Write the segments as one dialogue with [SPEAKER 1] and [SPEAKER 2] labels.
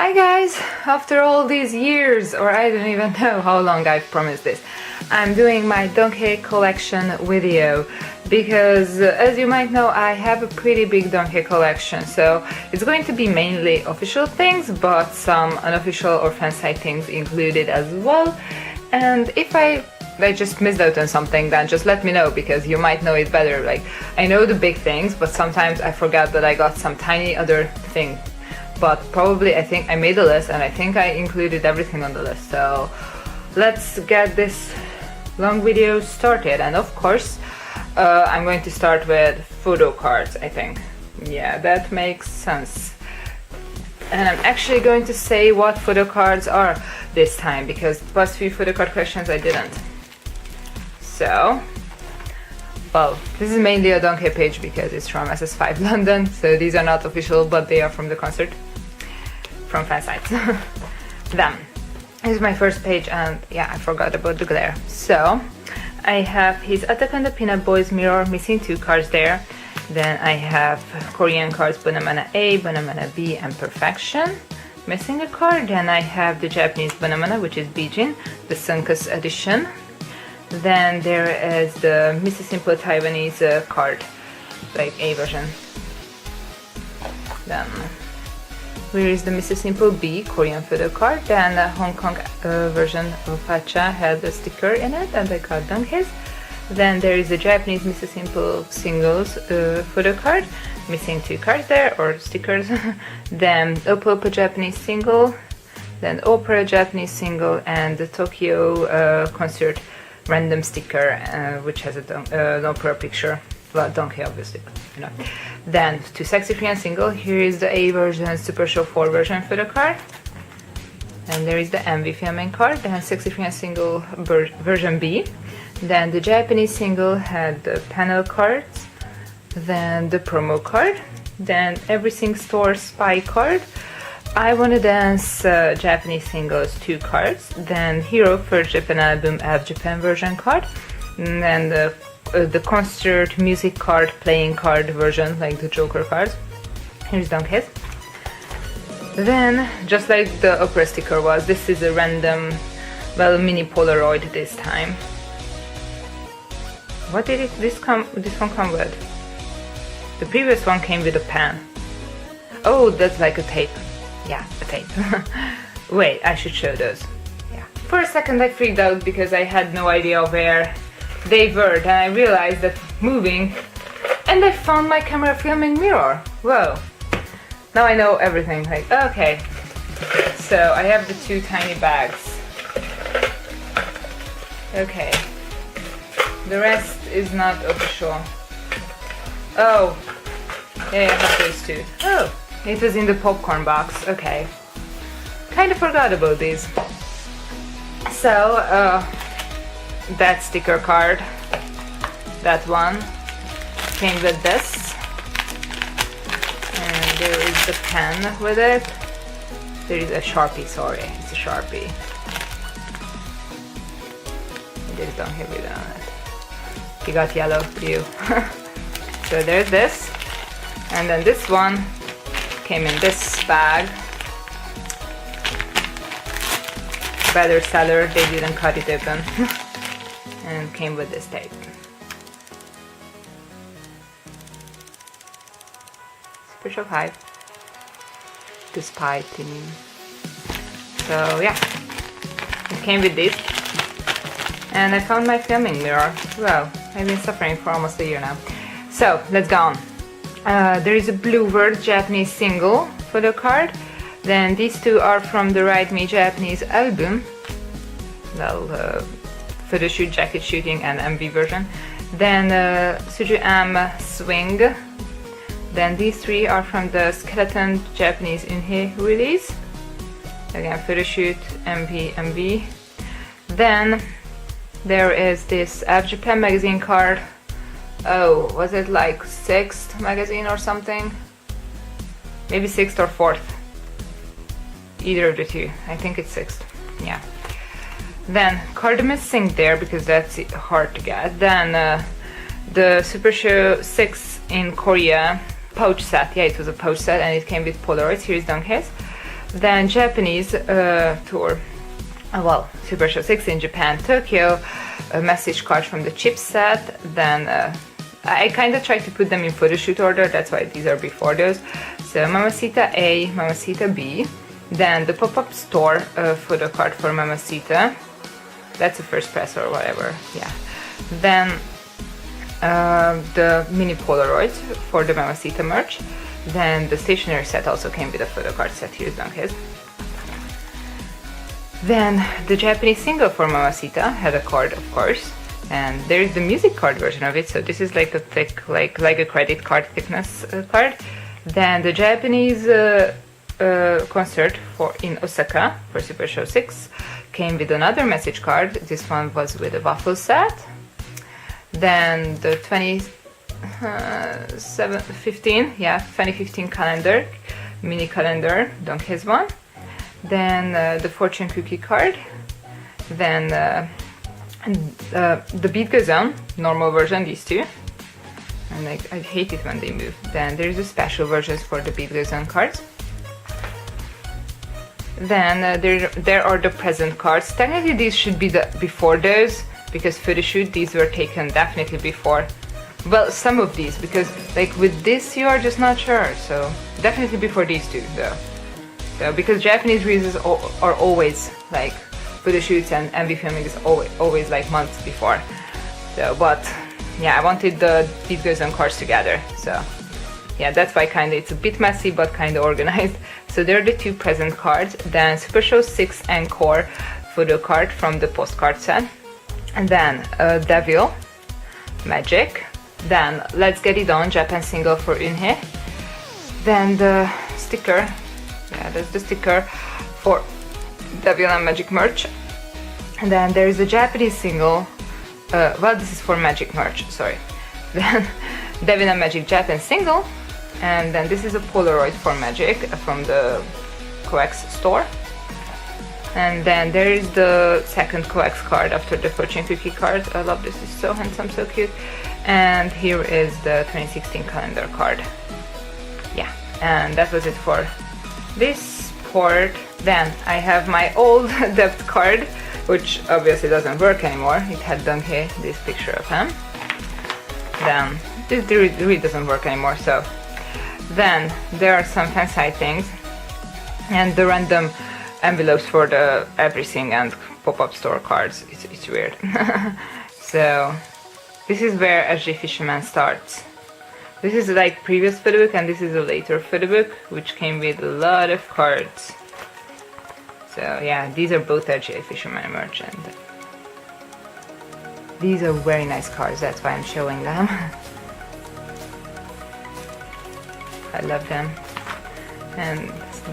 [SPEAKER 1] Hi guys! After all these years, or I don't even know how long I've promised this, I'm doing my Donghae Collection video because as you might know I have a pretty big Donghae collection, so it's going to be mainly official things but some unofficial or Fansite things included as well. And if I just missed out on something, then just let me know because you might know it better. Like, I know the big things but sometimes I forget that I got some tiny other thing. But probably I think I made a list and I think I included everything on the list. So let's get this long video started. And of course I'm going to start with photo cards, I think. Yeah, that makes sense. And I'm actually going to say what photo cards are this time because the past few photo card questions I didn't. So, well, this is mainly a Donghae page because it's from SS5 London, so these are not official but they are from the concert from Fansite. Then, this is my first page and yeah, I forgot about the glare. So, I have his Attack on the Peanut Boys mirror, missing 2 cards there. Then I have Korean cards Bonamana A, Bonamana B and Perfection, missing a card. Then I have the Japanese Bonamana, which is Bijin, the Sunkus edition. Then there is the Mrs. Simple Taiwanese card, like A version. Then here is the Mrs. Simple B Korean photo card. Then the Hong Kong version of Hacha had a sticker in it and I got Donghae's. Then there is the Japanese Mrs. Simple singles photo card, missing 2 cards there, or stickers. Then Oppo Japanese single, then Opera Japanese single, and the Tokyo concert random sticker, which has an opera picture. Well, Donghae obviously, but you know. Then to Sexy Free and single, here is the A version Super Show 4 version photo card. And there is the MV filming card, then Sexy Free and single version B. Then the Japanese single had the panel cards, then the promo card, then Everything Store Spy card. I Wanna Dance Japanese singles 2 cards, then Hero First Japan Album F Japan version card, and then the concert music card playing card version, like the Joker cards. Here's Donghae's. Then, just like the opera sticker was, this is a random, well, mini Polaroid this time. What did this one come with? The previous one came with a pen. Oh, that's like a tape. Yeah, a tape. Wait, I should show those. Yeah. For a second I freaked out because I had no idea where they were. Then I realized that moving, and I found my camera filming mirror. Whoa. Now I know everything. Like, okay. So I have the 2 tiny bags. Okay. The rest is not official. Oh. Yeah, I have those 2. Oh. It was in the popcorn box, okay. Kind of forgot about these. So, that sticker card, that one, came with this. And there is the pen with it. There is a Sharpie, sorry, it's a Sharpie. There's Donghae written on it. You got yellow, you. So there's this. And then this one came in this bag. Better seller, they didn't cut it open. And came with this tape. Special 5. The spy team. So yeah, it came with this. And I found my filming mirror. Well, I've been suffering for almost a year now. So let's go on. There is a Blue World Japanese single photo card. Then these 2 are from the Ride Me Japanese album. Well, photo shoot, jacket shooting and MV version. Then Suju Am Swing. Then these 3 are from the Skeleton Japanese Unhe release. Again, photo shoot, MV. Then there is this F Japan magazine card. Oh, was it like 6th magazine or something? Maybe 6th or 4th. Either of the 2. I think it's 6th. Yeah. Then card missing there because that's hard to get. Then the Super Show 6 in Korea pouch set. Yeah, it was a pouch set and it came with Polaroids. Here's Donghae's. Then Japanese tour. Well, Super Show 6 in Japan, Tokyo, a message card from the chipset. Then I kind of tried to put them in photo shoot order, that's why these are before those. So Mamacita A, Mamacita B. Then the pop-up store photo card for Mamacita. That's the first press or whatever, yeah. Then the mini Polaroids for the Mamacita merch. Then the stationery set also came with a photo card set. Here's Donghae's. Then the Japanese single for Mamacita had a card, of course, and there's the music card version of it. So this is like a thick, like a credit card thickness card. Then the Japanese concert in Osaka for Super Show 6 came with another message card. This one was with a waffle set. Then the 2015 calendar, mini calendar, Donghae's one. Then the fortune cookie card. Then the beat goes on, normal version, these two. And I hate it when they move. Then there's the special versions for the beat goes on cards. Then there are the present cards. Technically these should be the before those, because for the shoot these were taken definitely before. Well, some of these, because like with this you are just not sure, so definitely before these two though. So because Japanese releases are always like photo shoots and MV filming is always like months before. So, but yeah, I wanted the beat goes on cards together, so yeah, that's why kinda it's a bit messy but kinda organized. So there are the two present cards. Then Super Show 6 Encore photo card from the postcard set. And then Devil, Magic. Then Let's Get It On, Japan single for Unhe. Then the sticker, yeah, that's the sticker for Devil and Magic merch. And then there is a Japanese single, well, this is for Magic merch, sorry. Then Devil and Magic Japan single. And then this is a Polaroid for Magic from the Coex store. And then there is the second Coex card after the fortune cookie card. I love this, it's so handsome, so cute. And here is the 2016 calendar card. Yeah, and that was it for this port. Then I have my old depth card, which obviously doesn't work anymore. It had Donghae, this picture of him. Then this really doesn't work anymore, so. Then there are some Fansite things and the random envelopes for the everything and pop-up store cards. It's weird. So this is where SJ Fisherman starts. This is like previous photo book and this is a later photo book which came with a lot of cards. So yeah, these are both SJ Fisherman merch and these are very nice cards, that's why I'm showing them. I love them. And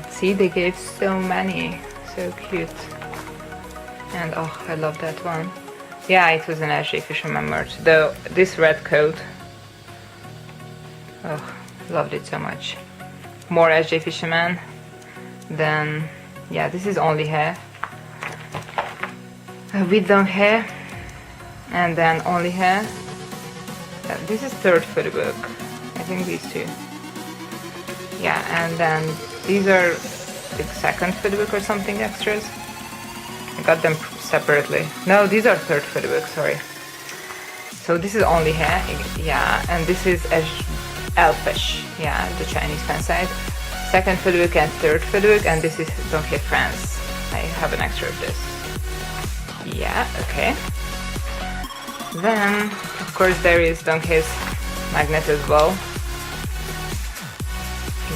[SPEAKER 1] see, they gave so many, so cute. And oh, I love that one. Yeah, it was an SJ Fisherman merch. Though this red coat, oh, loved it so much. More SJ Fisherman. Then yeah, this is only hair with Donghae, and then only hair. This is third photo book. I think these two. Yeah, and then these are like second photo book or something extras. I got them separately. No, these are third photo book, sorry. So this is only hair, yeah, and this is Elfish, yeah, the Chinese Fansite. Second photo book and third photo book, and this is Donghae France. I have an extra of this. Yeah, okay. Then, of course, there is Donghae's magnet as well.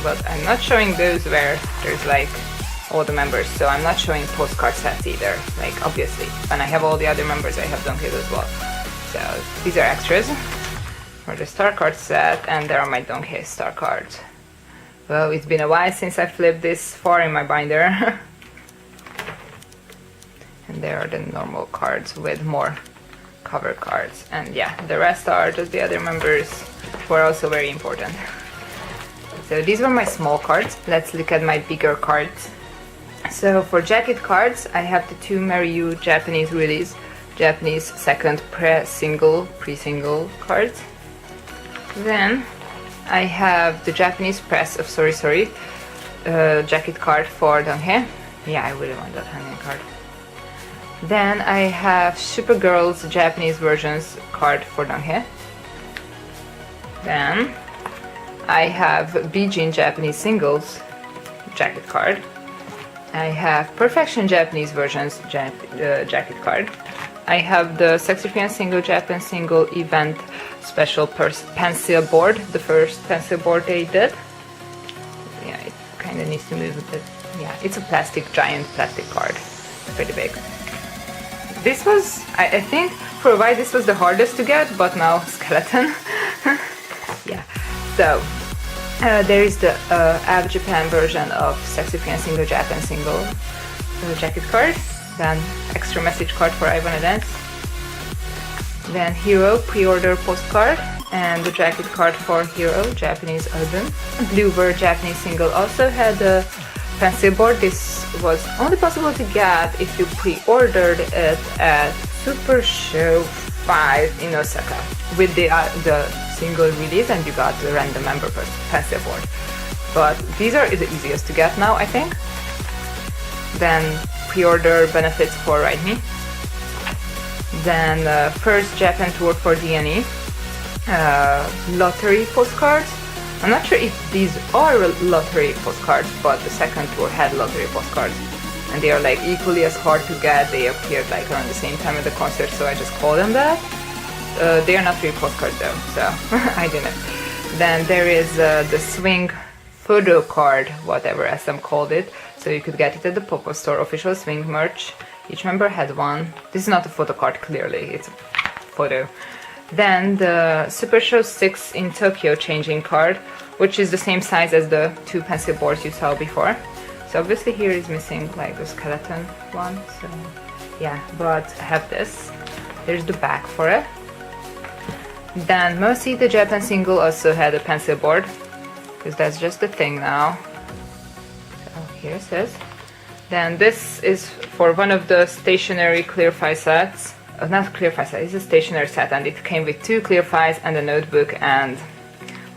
[SPEAKER 1] But I'm not showing those where there's like all the members, so I'm not showing postcard sets either. Like obviously, when I have all the other members, I have Donghae as well. So these are extras for the star card set, and there are my Donghae star cards. Well, it's been a while since I flipped this far in my binder. And there are the normal cards with more cover cards. And yeah, the rest are just the other members who are also very important. So these were my small cards. Let's look at my bigger cards. So for jacket cards, I have the two Mariu Japanese release, Japanese second pre-single cards. Then I have the Japanese press of Sorry Sorry, jacket card for Donghae. Yeah, I really want that hanging card. Then I have Supergirl's Japanese versions card for Donghae. Then I have Bijin Japanese singles jacket card. I have Perfection Japanese versions jacket card. I have the Sexy Fiance single Japan single event special pencil board, the first pencil board they did. Yeah, it kind of needs to move a bit. Yeah, it's a giant plastic card, pretty big. This was, I think, for a while this was the hardest to get, but now skeleton. Yeah, so there is the Av Japan version of Sexy Fiance single Japan single jacket card. Then extra message card for I Wanna Dance. Then Hero pre-order postcard and the jacket card for Hero Japanese album. Bluebird Japanese single also had a pencil board. This was only possible to get if you pre-ordered it at Super Show 5 in Osaka with the single release, and you got the random member pencil board. But these are the easiest to get now, I think. Then pre-order benefits for Ride Me. Then first Japan tour for DNE. Lottery postcards. I'm not sure if these are lottery postcards, but the second tour had lottery postcards. And they are like equally as hard to get. They appeared like around the same time at the concert, so I just call them that. They are not real postcards though, so I didn't. Then there is the Swing Photocard, whatever SM called it. So you could get it at the pop-up store, official Swing merch. Each member had one. This is not a photo card, clearly, it's a photo. Then the Super Show 6 in Tokyo changing card, which is the same size as the two pencil boards you saw before. So obviously here is missing like the skeleton one, so yeah, but I have this. There's the back for it. Then mostly the Japan single also had a pencil board, because that's just the thing now. Here it says. Then this is for one of the stationary clearfile sets. Not clearfile set, it's a stationary set, and it came with two clearfiles and a notebook, and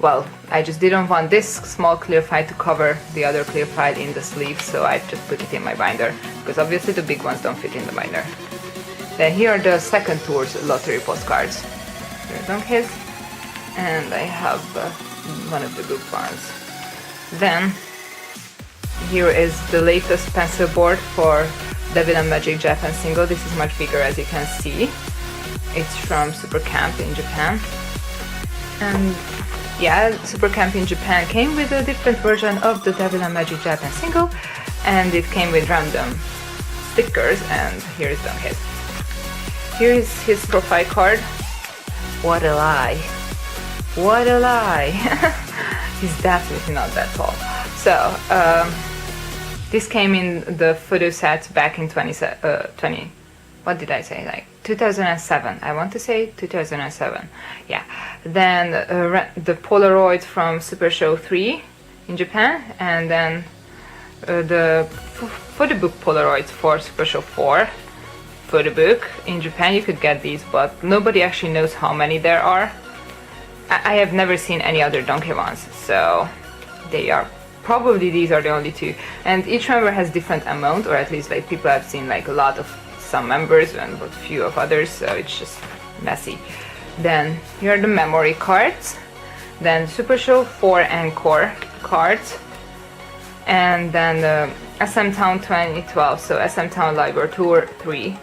[SPEAKER 1] well, I just didn't want this small clearfile to cover the other clearfile in the sleeve, so I just put it in my binder, because obviously the big ones don't fit in the binder. Then here are the second tour's lottery postcards. Here are Donghae's, and I have one of the good ones. Then here is the latest pencil board for Devil and Magic Japan single. This is much bigger, as you can see. It's from Super Camp in Japan. And yeah, Super Camp in Japan came with a different version of the Devil and Magic Japan single, and it came with random stickers, and here is Donghae's. Here is his profile card. What a lie. What a lie. He's definitely not that tall. So, this came in the photo set back in 20, what did I say, like 2007, I want to say 2007, yeah. Then the Polaroid from Super Show 3 in Japan, and then the photobook Polaroids for Super Show 4 photobook in Japan. You could get these, but nobody actually knows how many there are. I have never seen any other Donghae ones, so they are probably these are the only two, and each member has different amount, or at least like people have seen like a lot of some members and but few of others, so it's just messy. Then here are the memory cards, then Super Show 4 Encore cards, and then the SM Town 2012, so SM Town Live or Tour 3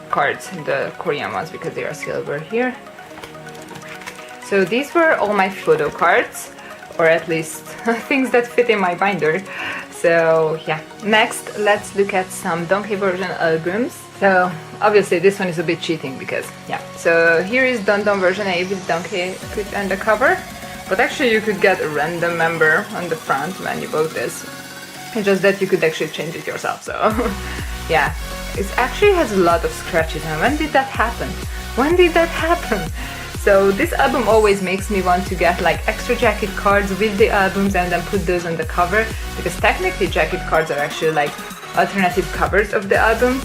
[SPEAKER 1] cards, the Korean ones, because they are silver here. So these were all my photo cards, or at least things that fit in my binder. So yeah, next let's look at some Donghae version albums. So obviously this one is a bit cheating, because yeah, so here is Don version A with Donghae put on the cover, but actually you could get a random member on the front when you bought this. It's just that you could actually change it yourself, so yeah, it actually has a lot of scratches. And when did that happen? When did that happen? So this album always makes me want to get like extra jacket cards with the albums and then put those on the cover, because technically jacket cards are actually like alternative covers of the album,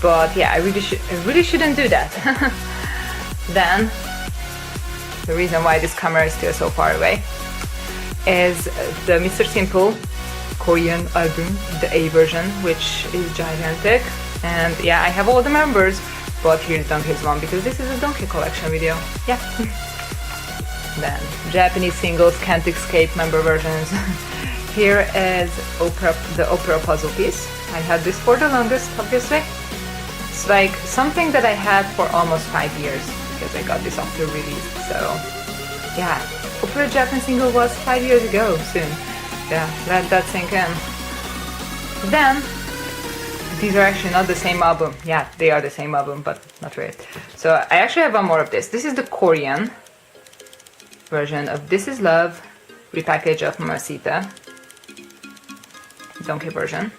[SPEAKER 1] but yeah, I really shouldn't do that. Then the reason why this camera is still so far away is the Mr. Simple Korean album, the A version, which is gigantic. And yeah, I have all the members, but here's Donghae's one because this is a Donghae collection video. Yeah. Then Japanese singles can't escape member versions. Here is the opera puzzle piece. I had this for the longest, obviously. It's like something that I had for almost 5 years because I got this after release. So yeah, opera Japan single was 5 years ago soon. Yeah, let that sink in. Then these are actually not the same album. Yeah, they are the same album, but not really. So I actually have one more of this. This is the Korean version of This Is Love, repackage of Mamacita, Donghae version.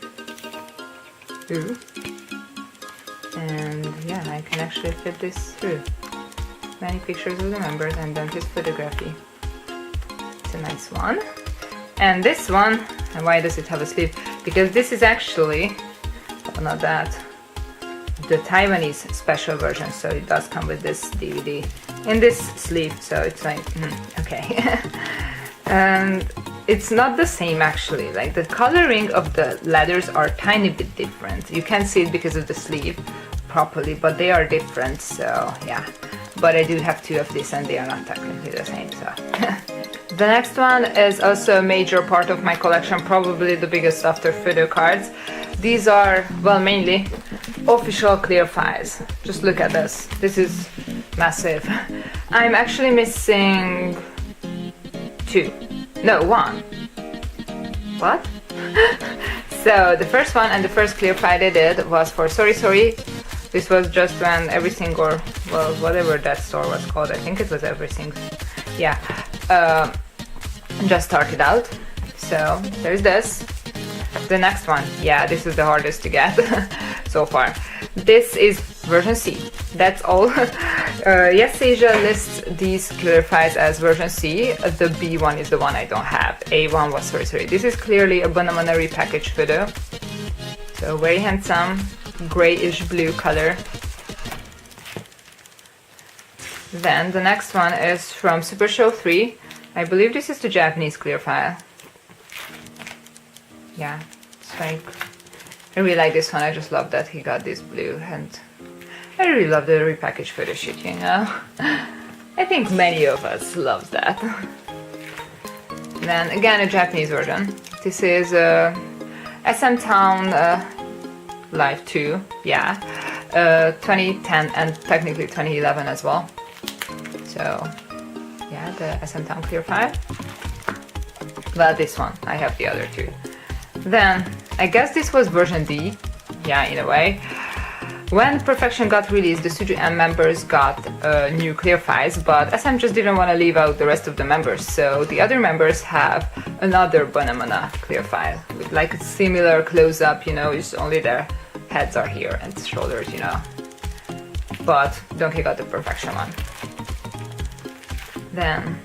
[SPEAKER 1] Ooh. And yeah, I can actually fit this through. Many pictures of the members and then his photography. It's a nice one. And this one, and why does it have a sleeve? Because this is actually, oh, not that, the Taiwanese special version, so it does come with this DVD in this sleeve, so it's like, okay. And it's not the same actually, like the coloring of the letters are tiny bit different. You can't see it because of the sleeve properly, but they are different, so yeah. But I do have 2 of these and they are not technically the same, so. The next one is also a major part of my collection, probably the biggest after Photocards. These are, well, mainly official clear files. Just look at this. This is massive. I'm actually missing 2. No, 1. What? So the first one and the first clear file I did was for Sorry Sorry. This was just when Everything, or well, whatever that store was called. I think it was Everything. Yeah. Just started out. So there's this. The next one, yeah, this is the hardest to get so far. This is version C. That's all. Yes Asia lists these clear files as version C. The B one is the one I don't have. A1 was Sorry. This is clearly a Banana repackaged photo. So very handsome, grayish blue color. Then the next one is from Super Show 3. I believe this is the Japanese clear file. Yeah, it's like, I really like this one. I just love that he got this blue, and I really love the repackaged photo shoot, you know. I think many of us love that. Then again, a Japanese version. This is SM Town Live 2, yeah, 2010 and technically 2011 as well. So yeah, the SM Town clear file. Well, this one, I have the other 2. Then, I guess this was version D, yeah, in a way. When Perfection got released, the Suju M members got new clear files, but SM just didn't want to leave out the rest of the members, so the other members have another Banana clear file, with like a similar close-up, you know, it's only their heads are here and shoulders, you know. But Donghae got the Perfection one. Then,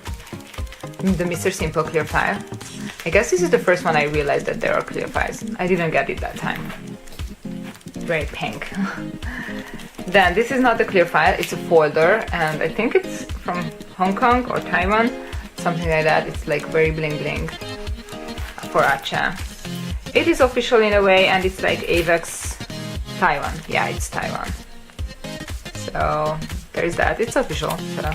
[SPEAKER 1] the Mr. Simple clear file. I guess this is the first one I realized that there are clear files. I didn't get it that time. Very pink. Then this is not a clear file, it's a folder, and I think it's from Hong Kong or Taiwan, something like that. It's like very bling bling for Acha. It is official in a way, and it's like AVEX Taiwan. Yeah, it's Taiwan. So there's that. It's official. So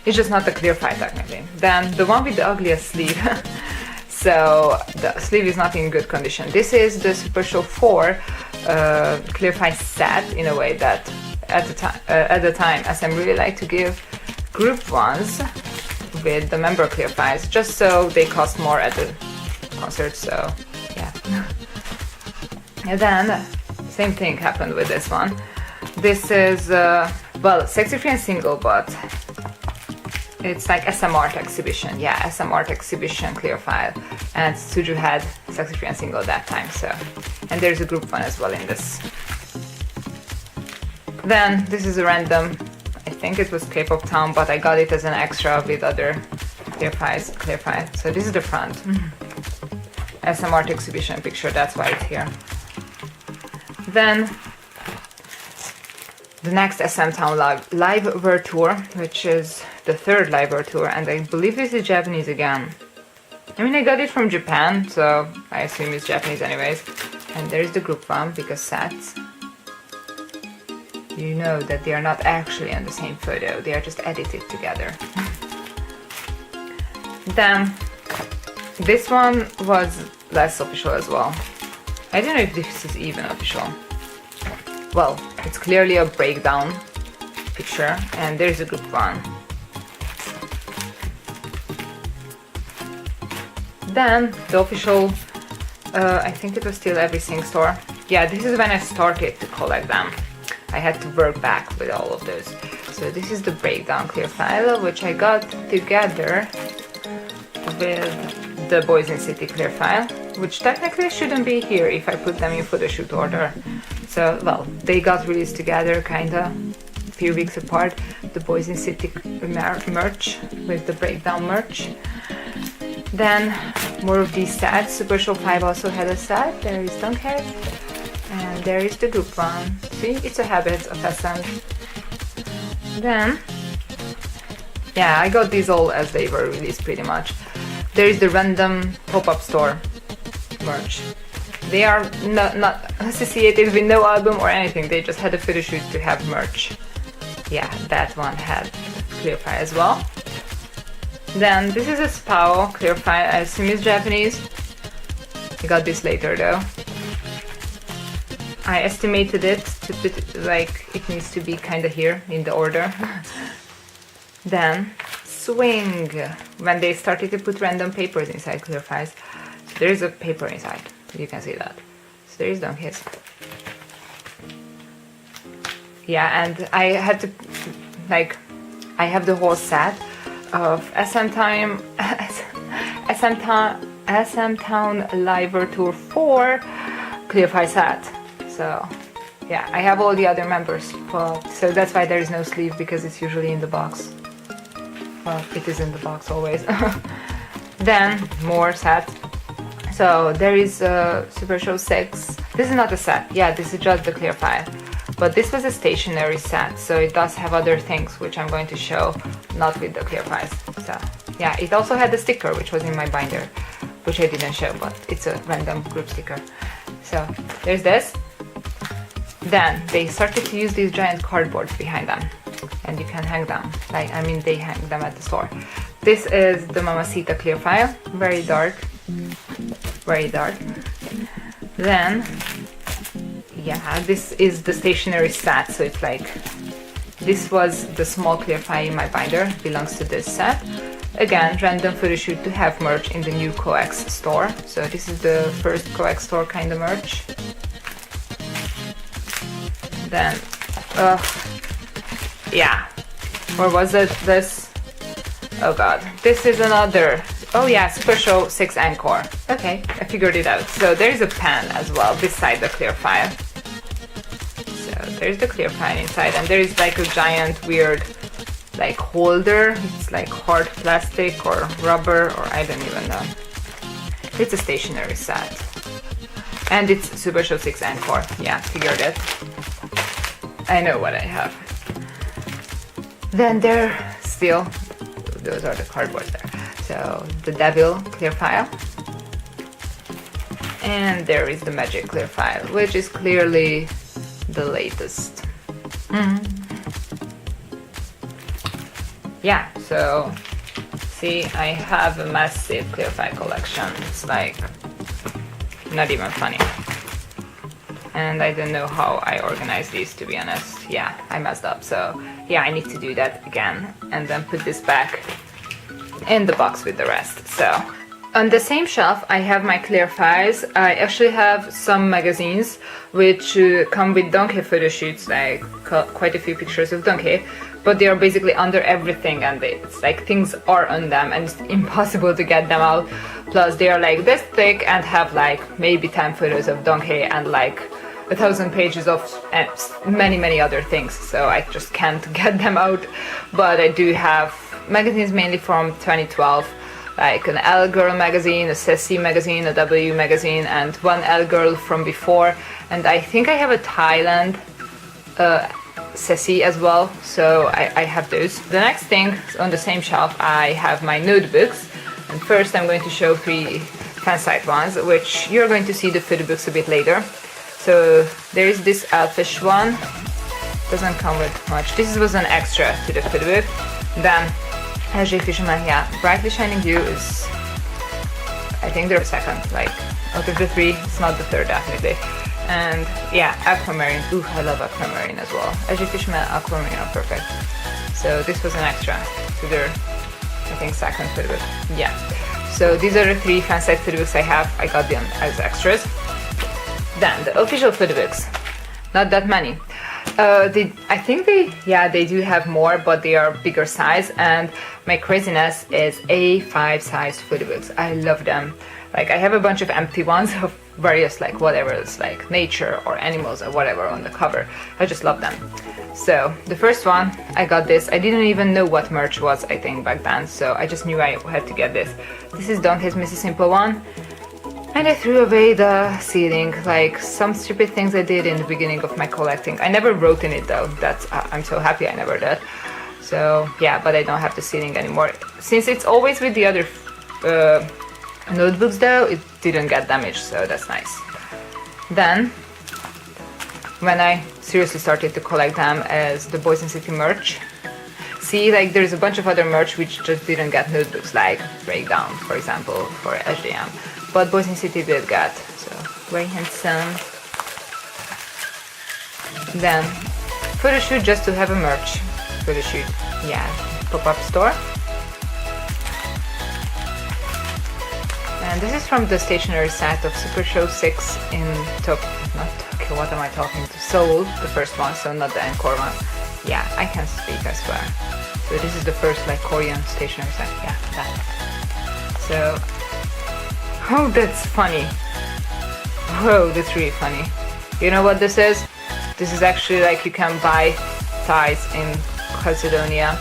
[SPEAKER 1] it's just not a clear file technically. Then the one with the ugliest sleeve. So the sleeve is not in good condition. This is the Super Show 4 clear file set, in a way that at the time SM really liked to give group ones with the member clear files, just so they cost more at the concert. So yeah. And then same thing happened with this one. This is well, Sexy Free and Single, but it's like SM Art Exhibition, yeah, SM Art Exhibition clear file, and Suju had Sexy Free and Single that time, so, and there's a group one as well in this. Then this is a random, I think it was K-pop Town, but I got it as an extra with other clear files, so this is the front. SM Art Exhibition picture, that's why it's here. Then the next SM Town live World Tour, which is the 3rd live World Tour, and I believe this is Japanese again. I mean, I got it from Japan, so I assume it's Japanese anyways. And there's the group one, because sets, you know that they are not actually on the same photo, they are just edited together. Then this one was less official as well. I don't know if this is even official. Well, it's clearly a breakdown picture, and there's a group one. Then the official, I think it was still Everything store. Yeah, this is when I started to collect them. I had to work back with all of those. So this is the breakdown clear file, which I got together with the Boys in City clear file, which technically shouldn't be here if I put them in photo shoot order. So, well, they got released together kinda a few weeks apart. The Boys in City merch with the breakdown merch. Then more of these sets. Super Show 5 also had a set. There is Donghae. And there is the group one. See, it's a habit of SM. Then, yeah, I got these all as they were released pretty much. There is the random pop-up store merch. They are not associated with no album or anything. They just had a photo shoot to have merch. Yeah, that one had clear file as well. Then this is a SPAO clear file. I assume it's Japanese. I got this later though. I estimated it to put it, like, it needs to be kinda here in the order. Then Swing, when they started to put random papers inside clear files. So there is a paper inside, you can see that. So there is Donghae's. Yeah, and I had to, like, I have the whole set of SM Town Live Tour 4 clear file set. So yeah, I have all the other members, but so that's why there is no sleeve, because it's usually in the box. Well, it is in the box always. Then more set. So there is Super Show 6. This is not a set. Yeah, this is just the clear file. But this was a stationary set, so it does have other things which I'm going to show, not with the clear files. So yeah, it also had the sticker which was in my binder, which I didn't show, but it's a random group sticker. So there's this. Then they started to use these giant cardboards behind them, and you can hang them. Like, I mean, they hang them at the store. This is the Mamacita clear file, very dark, very dark. Then, yeah, this is the stationary set, so it's like, this was the small clear file in my binder, belongs to this set. Again, random photo shoot to have merch in the new Coex store. So this is the first Coex store kind of merch. Then, yeah, or was it this? Oh god, this is another, oh yeah, Super Show 6 Encore. Okay, I figured it out. So there's a pen as well beside the clear file. So there's the clear file inside, and there is like a giant weird like holder. It's like hard plastic or rubber, or I don't even know. It's a stationary set. And it's Super Show 6 Encore. Yeah, figured it. I know what I have. Then there still, those are the cardboards there. So the Devil clear file. And there is the Magic clear file, which is clearly the latest. Yeah, so see, I have a massive clear file collection. It's like not even funny. And I don't know how I organize these, to be honest. Yeah, I messed up. So yeah, I need to do that again and then put this back in the box with the rest. So on the same shelf I have my clear files. I actually have some magazines which come with Donghae photo shoots, like quite a few pictures of Donghae, but they are basically under everything, and it's like things are on them and it's impossible to get them out. Plus they are like this thick and have like maybe 10 photos of Donghae and like 1,000 pages of many other things, so I just can't get them out. But I do have magazines mainly from 2012, like an L Girl magazine, a Sassy magazine, a W magazine, and one L Girl from before, and I think I have a Thailand Sassy as well, so I have those. The next thing on the same shelf, I have my notebooks, And first I'm going to show 3 Fansite ones, which you're going to see the photobooks a bit later. So there is this elfish one, doesn't come with much. This was an extra to the photobook. Then Azure Fisherman, yeah, Brightly Shining Dew is, I think they're second, like out of the 3, it's not the third definitely. And yeah, Aquamarine, ooh, I love Aquamarine as well. Azure Fisherman, Aquamarine are perfect. So this was an extra to their, I think, second photobook, yeah. So these are the 3 Fansite photobooks I have. I got them as extras. Then the official photobooks, not that many. I think they do have more, but they are bigger size, and my craziness is A5 size photobooks. I love them. Like, I have a bunch of empty ones of various, like, whatever, it's like nature or animals or whatever on the cover. I just love them. So the first one, I got this. I didn't even know what merch was, I think, back then, so I just knew I had to get this. This is Donghae's Missy Simple one. And I threw away the sealing, like some stupid things I did in the beginning of my collecting. I never wrote in it though, I'm so happy I never did. So yeah, but I don't have the sealing anymore. Since it's always with the other notebooks though, it didn't get damaged, so that's nice. Then, when I seriously started to collect them as the Boys in City merch, see, like there's a bunch of other merch which just didn't get notebooks, like Breakdown, for example, for HDM. But Boys in City did get, so very handsome. Then photoshoot just to have a merch. Photoshoot, yeah, pop-up store. And this is from the stationery set of Super Show 6 in Tokyo, what am I talking to? Seoul, the first one, so not the encore one. Yeah, I can speak, I swear. So this is the first like Korean stationery set, yeah, that. So, oh, that's funny. Whoa, that's really funny. You know what this is? This is actually like you can buy ties in Macedonia,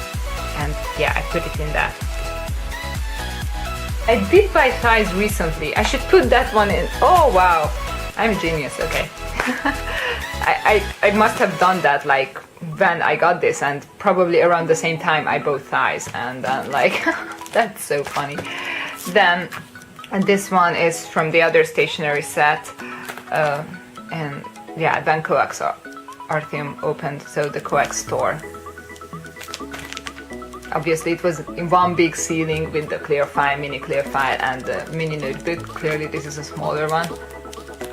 [SPEAKER 1] and yeah, I put it in that. I did buy ties recently. I should put that one in. Oh wow, I'm a genius. Okay. I must have done that like when I got this, and probably around the same time I bought ties, and like that's so funny. Then this one is from the other stationery set, and yeah, then Coax Artium opened, so the Coax store. Obviously it was in one big sealing with the clear file, mini clear file, and the mini notebook. Clearly this is a smaller one.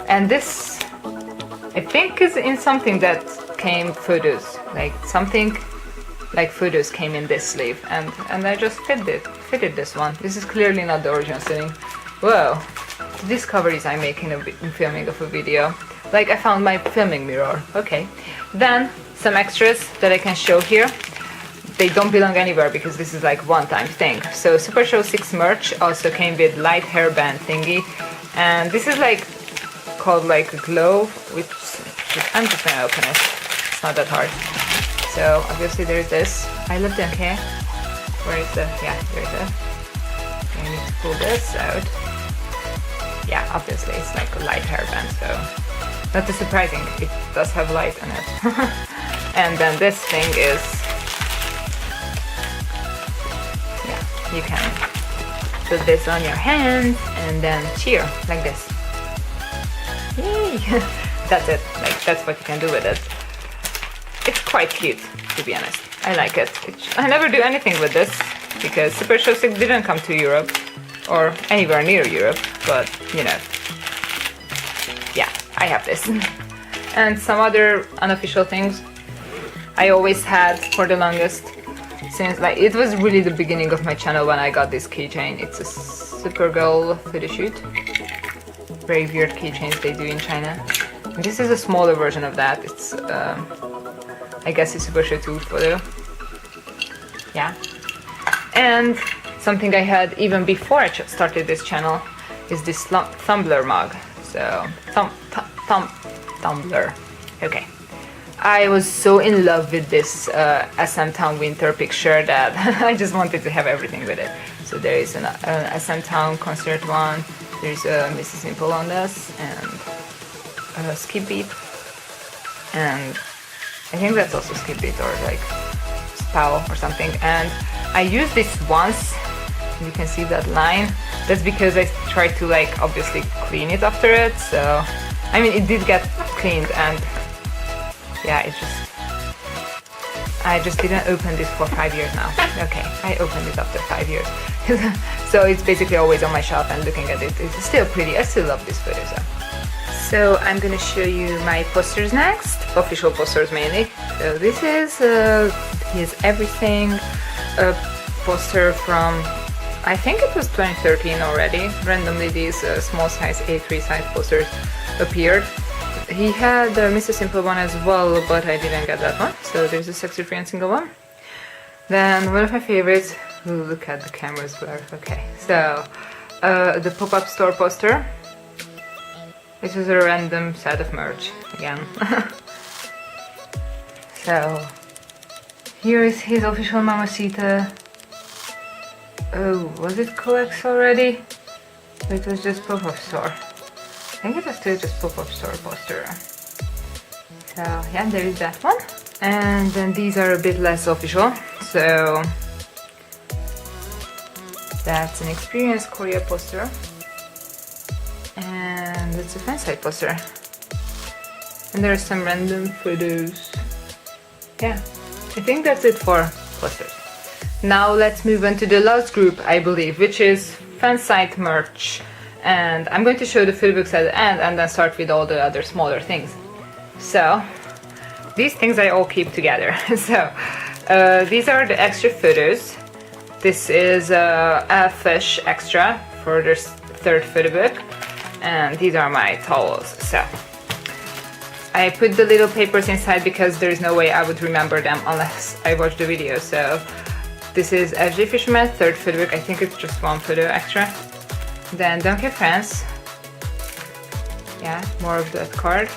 [SPEAKER 1] And this, I think, is in something that came photos, like something like photos came in this sleeve, and I just fitted this one. This is clearly not the original sealing. Whoa, the discoveries I make in filming of a video. Like I found my filming mirror. Okay. Then some extras that I can show here. They don't belong anywhere because this is like one-time thing. So Super Show 6 merch also came with light hairband thingy, and this is like called like a glow, which I'm just gonna open it. It's not that hard. So obviously there's this. I love Donghae. Where is the? Yeah, there's it. I need to pull this out. Yeah, obviously it's like a light hairband, so not too surprising. It does have light in it. And then this thing is. You can put this on your hands and then cheer like this. Yay! That's it. Like that's what you can do with it. It's quite cute, to be honest. I like it. I never do anything with this because Super Show 6 didn't come to Europe or anywhere near Europe, but you know. Yeah, I have this. And some other unofficial things I always had for the longest. Since like it was really the beginning of my channel when I got this keychain. It's a Supergirl photo shoot. Very weird keychains they do in China. And this is a smaller version of that. It's I guess it's Super Show 2 photo. Yeah. And something I had even before I started this channel is this Tumblr mug. So Tumblr. Okay. I was so in love with this SM Town winter picture that I just wanted to have everything with it. So there is an SM Town concert one, there's a Missy Simple on this, and a Skip Beat, and I think that's also Skip Beat or like Spow or something. And I used this once You can see that line. That's because I tried to like obviously clean it after it, so I mean it did get cleaned, and yeah, I just didn't open this for 5 years now. Okay, I opened it after 5 years. So it's basically always on my shelf, and looking at it, it's still pretty. I still love this photo. So I'm gonna show you my posters next, official posters mainly. So this is his Everything poster from, I think it was 2013 already. Randomly these small size A3 size posters appeared. He had a Mr. Simple one as well, but I didn't get that one. So there's a sexy free and single one. Then one of my favorites, ooh, look at the camera's blur. Okay, so the pop-up store poster. This is a random set of merch again. So here is his official Mamacita. Oh, was it collects already? It was just pop-up store. I think it was still just pop-up store poster. So yeah, there is that one. And then these are a bit less official. So that's an Experience Korea poster. And it's a Fansite poster. And there are some random photos. Yeah, I think that's it for posters. Now let's move on to the last group, I believe, which is Fansite merch. And I'm going to show the photobooks at the end and then start with all the other smaller things. So these things I all keep together. So these are the extra photos. This is a fish extra for the third photo book, and these are my towels. So I put the little papers inside because there is no way I would remember them unless I watch the video. So this is FJ Fisherman, third photo book. I think it's just one photo extra. Then Donghae France. Yeah, more of that card.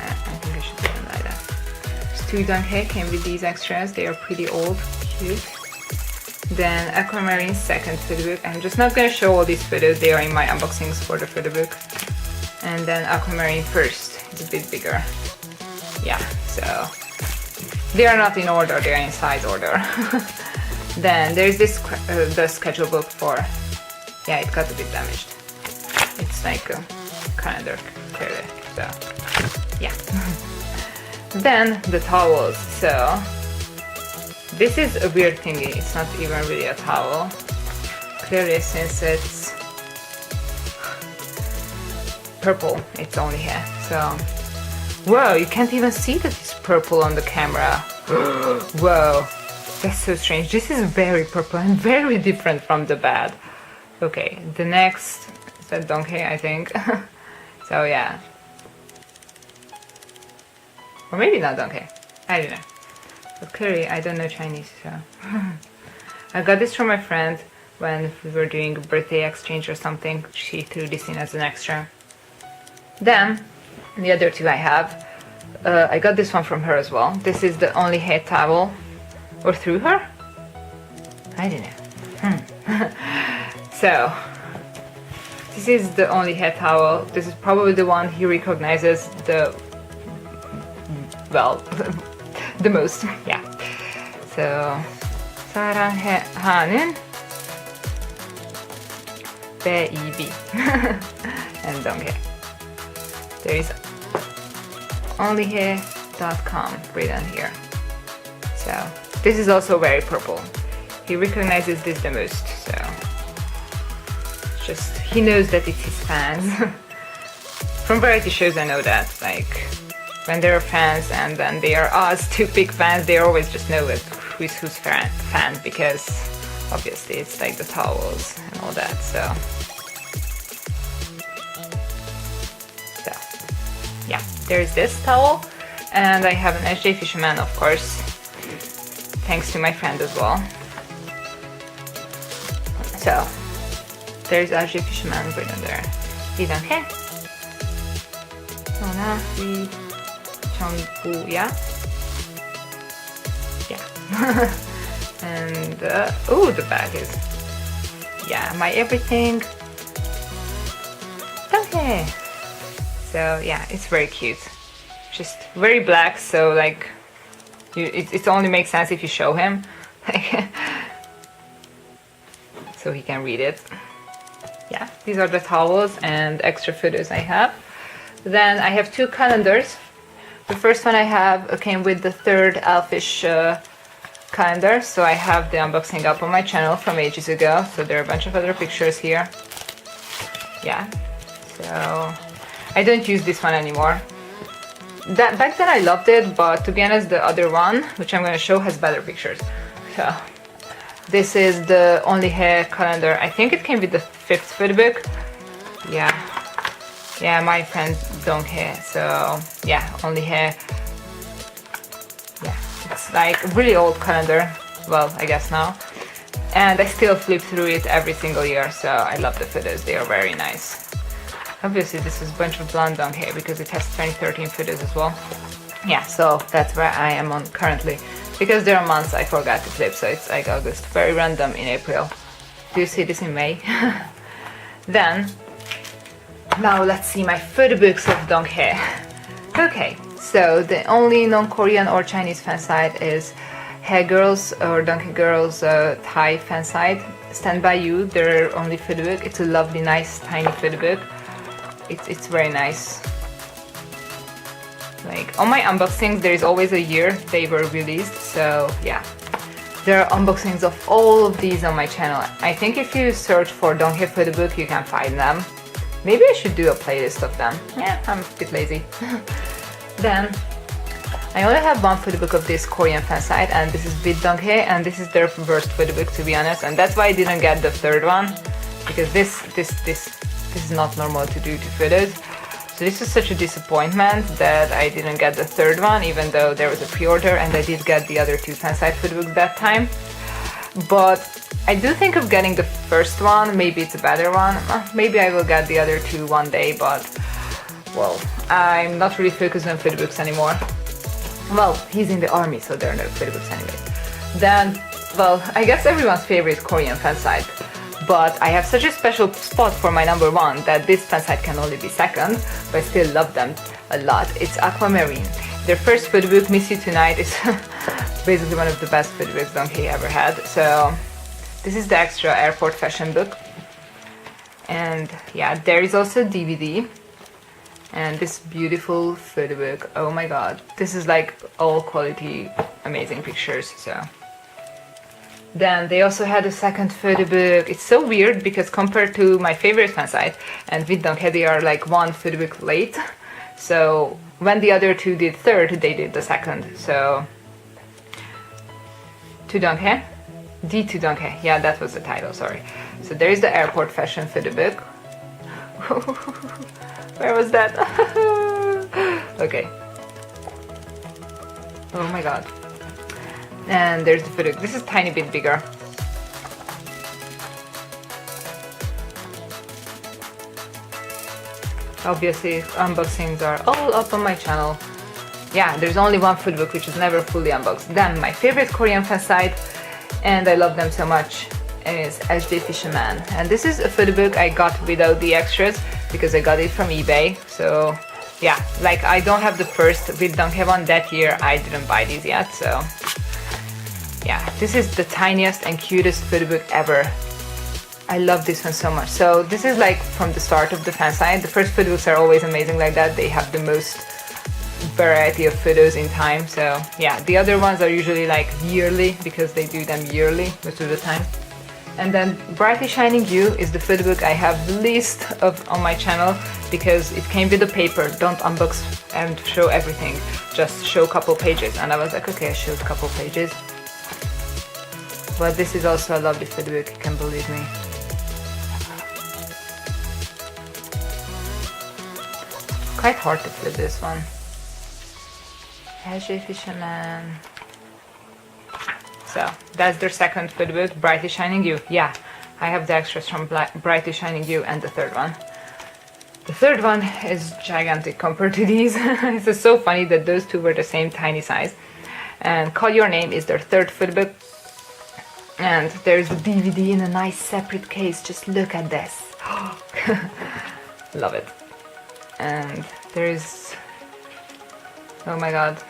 [SPEAKER 1] I think I should do them like that. Stu Donghae came with these extras. They are pretty old, cute. Then Aquamarine, second photo book. I'm just not gonna show all these photos. They are in my unboxings for the photo book. And then Aquamarine first. It's a bit bigger. Yeah, so they are not in order. They are in size order. Then there's this the schedule book for. Yeah, it got a bit damaged. It's like a calendar, clearly. So yeah. Then the towels. So this is a weird thingy. It's not even really a towel. Clearly, since it's purple, it's only here. So whoa, you can't even see that it's purple on the camera. Whoa, that's so strange. This is very purple and very different from the bad. Okay, the next is that Donghae, I think. So yeah, or maybe not Donghae. I don't know. But clearly, I don't know Chinese, so I got this from my friend when we were doing a birthday exchange or something. She threw this in as an extra. Then the other two I have, I got this one from her as well. This is the only hair towel, or through her? I don't know. So this is the only hair towel. This is probably the one he recognizes the well the most. Yeah. So 사랑하는 baby and Donghae. There is onlyhair.com written here. So this is also very purple. He recognizes this the most, so it's just he knows that it's his fans. From variety shows I know that, like when there are fans and then they are us two big fans, they always just know it who's fan, because obviously it's like the towels and all that. So yeah, there's this towel, and I have an SJ Fisherman, of course, thanks to my friend as well. So there's SJ Fisherman written there. 이렇게 Loona, 이 전부야. Yeah. And oh, the bag is, yeah, my everything. Okay. So yeah, it's very cute. Just very black, so like it only makes sense if you show him. so he can read it. Yeah, these are the towels and extra photos I have. Then I have two calendars. The first one I have came with the third Elfish calendar, so I have the unboxing up on my channel from ages ago, so there are a bunch of other pictures here. Yeah, so I don't use this one anymore. Back then I loved it, but to be honest, the other one, which I'm going to show, has better pictures. So this is the Only Hair calendar. I think it came with the 5th photo book. Yeah, my friend Donghae. So yeah, Only Hair. Yeah, it's like a really old calendar. Well, I guess now. And I still flip through it every single year, so I love the photos. They are very nice. Obviously this is a bunch of blonde Donghae because it has 2013 photos as well. Yeah, so that's where I am on currently. Because there are months I forgot to flip, so it's like August. Very random in April. Do you see this in May? Then, now let's see my photo books of Donghae. Okay, so the only non-Korean or Chinese fan site is Hair Girls or Donghae Girls Thai fan site. Stand By You, their only photo book. It's a lovely, nice, tiny photo book. It's very nice. Like on my unboxings, there is always a year they were released, so yeah. There are unboxings of all of these on my channel. I think if you search for Donghae photo book, you can find them. Maybe I should do a playlist of them. Yeah, I'm a bit lazy. Then I only have one photo book of this Korean fan site, and this is with Donghae, and this is their first photo book, to be honest, and that's why I didn't get the third one, because this is not normal to do to photos. So this is such a disappointment that I didn't get the third one, even though there was a pre-order and I did get the other two fansite photo books that time. But I do think of getting the first one. Maybe it's a better one. Maybe I will get the other two one day, but well, I'm not really focused on photo books anymore. Well, he's in the army, so there are no photo books anyway. Then, well, I guess everyone's favorite Korean fansite. But I have such a special spot for my number one that this fansite can only be second, but I still love them a lot. It's Aquamarine. Their first photo book, Miss You Tonight, is basically one of the best photo books Donghae ever had. So this is the extra airport fashion book. And yeah, there is also DVD. And this beautiful photo book. Oh my god. This is like all quality, amazing pictures. So. Then they also had a second photo book. It's so weird because compared to my favorite fansite and with Donghae, they are like one photo book late. So when the other two did third, they did the second. So to Donghae, D to Donghae. Yeah, that was the title. Sorry. So there is the airport fashion photo book. Where was that? Okay. Oh my god. And there's the photo. This is a tiny bit bigger. Obviously, unboxings are all up on my channel. Yeah, there's only one photo book which is never fully unboxed. Then my favorite Korean fansite, and I love them so much, is HD Fisherman. And this is a photo book I got without the extras because I got it from eBay. So yeah, like I don't have the first with Donghae one that year. I didn't buy these yet, so. Yeah, this is the tiniest and cutest photo book ever. I love this one so much. So this is like from the start of the fansite. The first photo books are always amazing like that. They have the most variety of photos in time. So yeah, the other ones are usually like yearly because they do them yearly most of the time. And then Brightly Shining You is the photo book I have the least of on my channel because it came with the paper. Don't unbox and show everything. Just show a couple pages. And I was like, okay, I showed a couple pages. But this is also a lovely photo book, you can believe me. Quite hard to flip this one. HD Fisherman. So, that's their second photo book, Brightly Shining You. Yeah, I have the extras from Brightly Shining You and the third one. The third one is gigantic compared to these. It's just so funny that those two were the same tiny size. And Call Your Name is their third photo book. And there's the DVD in a nice separate case. Just look at this. Love it. And there's... oh my god.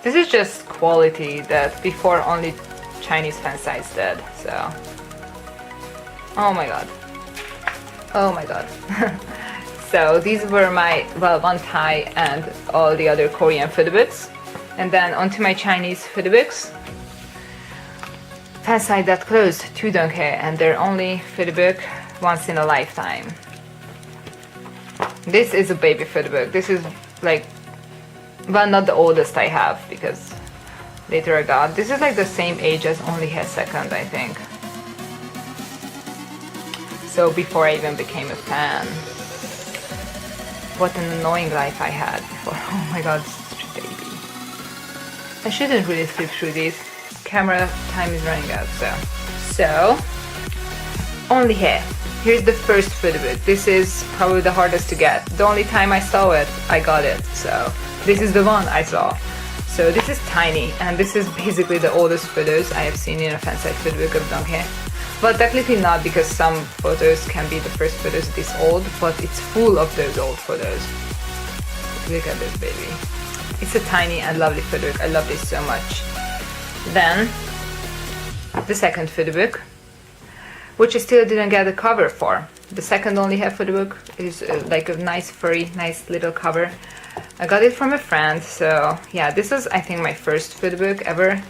[SPEAKER 1] This is just quality that before only Chinese Fansites did. So, oh my god, oh my god. So these were my, well, one Thai and all the other Korean photobooks. And then onto my Chinese photobooks. Fansite that closed to Donghae, and their only photobook once in a lifetime. This is a baby photobook. This is like, well, not the oldest I have, because later I got. This is like the same age as Only Hair Second, I think. So before I even became a fan. What an annoying life I had before. Oh my god, such a baby. I shouldn't really flip through these. Camera time is running out, so Only Hair. Here's the first photobook. This is probably the hardest to get. The only time I saw it, I got it. So this is the one I saw. So this is tiny, and this is basically the oldest photos I have seen in a Fansite photobook of Donghae. Well, technically not, because some photos can be the first photos this old, but it's full of those old photos. Look at this baby. It's a tiny and lovely photobook. I love this so much. Then the second photobook, which I still didn't get a cover for. The second Only Hair photobook is like a nice furry, nice little cover. I got it from a friend, so yeah, this is I think my first photobook ever.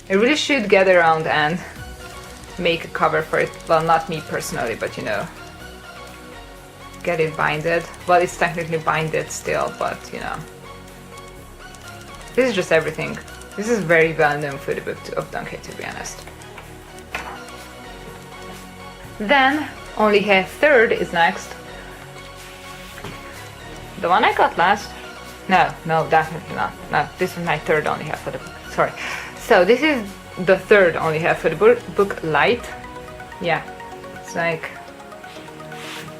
[SPEAKER 1] I really should get around and make a cover for it. Well, not me personally, but you know, get it binded. Well, it's technically binded still, but you know, this is just everything. This is a very well-known photobook of Donghae, to be honest. Then Only Hair Third is next. The one I got last? No, definitely not. No, this is my third Only Hair photobook. Sorry. So this is the third Only Hair photobook, Light. Yeah, it's like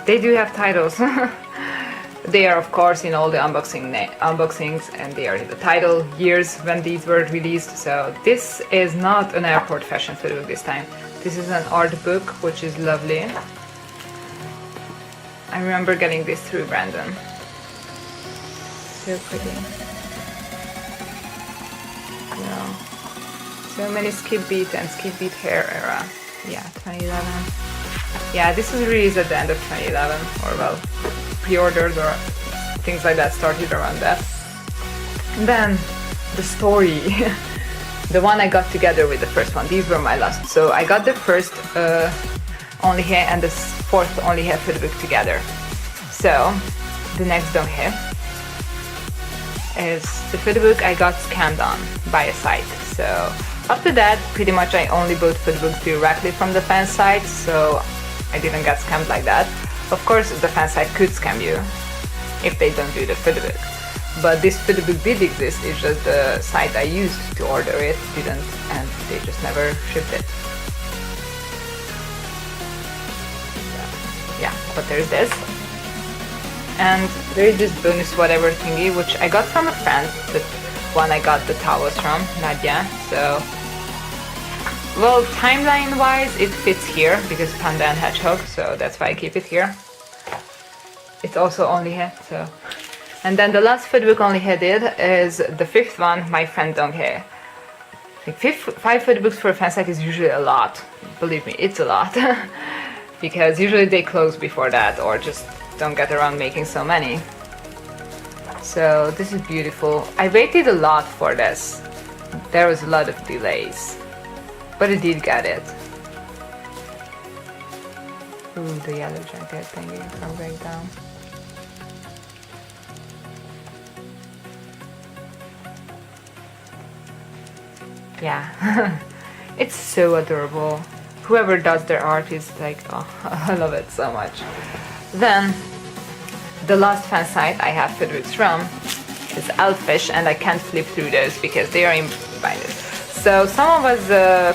[SPEAKER 1] they do have titles. They are of course in all the unboxings, and they are in the title years when these were released. So this is not an airport fashion photobook this time. This is an art book, which is lovely. I remember getting this through Brandon. So pretty. Yeah. So many skip beat and skip beat hair era. Yeah, 2011. Yeah, this was released at the end of 2011, or well, pre-orders or things like that started around that. And then the story. The one I got together with the first one. These were my last. So I got the first Only Hair and the fourth Only Hair photobook together. So the next Donghae is the photobook I got scammed on by a site. So after that, pretty much I only bought photobooks directly from the fan site, so I didn't get scammed like that. Of course, the fan site could scam you if they don't do the photobook. But this photobook did exist, it's just the site I used to order it didn't, and they just never shipped it. Yeah, but there's this. And there is this bonus whatever thingy, which I got from a friend, the one I got the towels from, Nadia. So, well, timeline wise it fits here because Panda and Hedgehog, so that's why I keep it here. It's also Only Hair, so. And then the last photobook Only Hair did is the fifth one, My Friend Donghae. Like 5 photobooks for a fan site is usually a lot. Believe me, it's a lot. Because usually they close before that or just don't get around making so many. So this is beautiful. I waited a lot for this. There was a lot of delays. But I did get it. Ooh, the yellow jacket thingy from Breakdown. Yeah, it's so adorable. Whoever does their art is like, oh, I love it so much. Then, the last fan site I have photobooks from is Elfish, and I can't flip through those because they are in binders. So someone was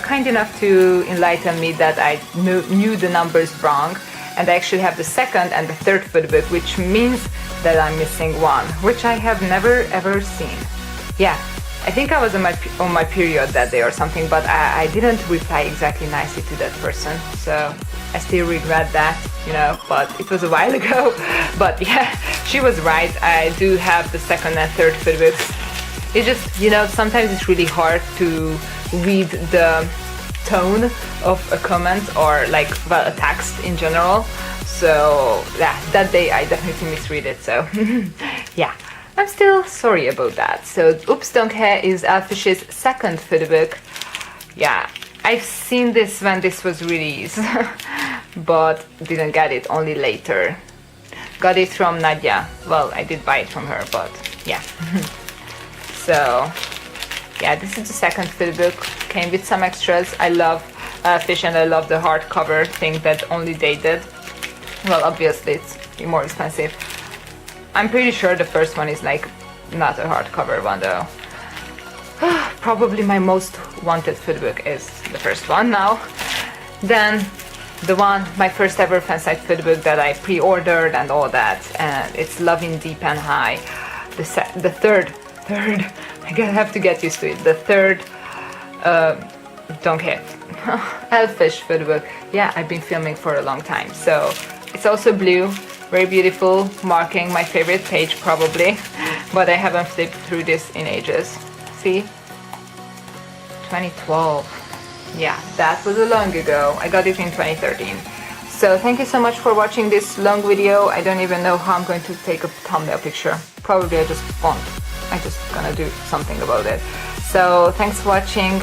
[SPEAKER 1] kind enough to enlighten me that I knew the numbers wrong, and I actually have the second and the third photobook, which means that I'm missing one, which I have never ever seen. Yeah. I think I was on my period that day or something, but I didn't reply exactly nicely to that person, so I still regret that, you know, but it was a while ago. But yeah, she was right, I do have the second and third photobooks. It's just, you know, sometimes it's really hard to read the tone of a comment or like, well, a text in general. So yeah, that day I definitely misread it, so yeah, I'm still sorry about that. So Oops Donghae is Elfish's second photo book. Yeah, I've seen this when this was released, but didn't get it, only later. Got it from Nadia. Well, I did buy it from her, but yeah. So yeah, this is the second photo book. Came with some extras. I love Fish, and I love the hardcover thing that only they did. Well, obviously it's more expensive. I'm pretty sure the first one is like not a hardcover one though. Probably my most wanted photo book is the first one now. Then the one, my first ever Fansite photo book that I pre-ordered and all that, and it's Love in Deep and High. The third, I have to get used to it. The third Donghae Elfish photo book. Yeah, I've been filming for a long time. So it's also blue, very beautiful, marking my favorite page probably, but I haven't flipped through this in ages. See? 2012. Yeah, that was a long ago. I got it in 2013. So thank you so much for watching this long video. I don't even know how I'm going to take a thumbnail picture. Probably I just won't. I'm just gonna do something about it. So thanks for watching.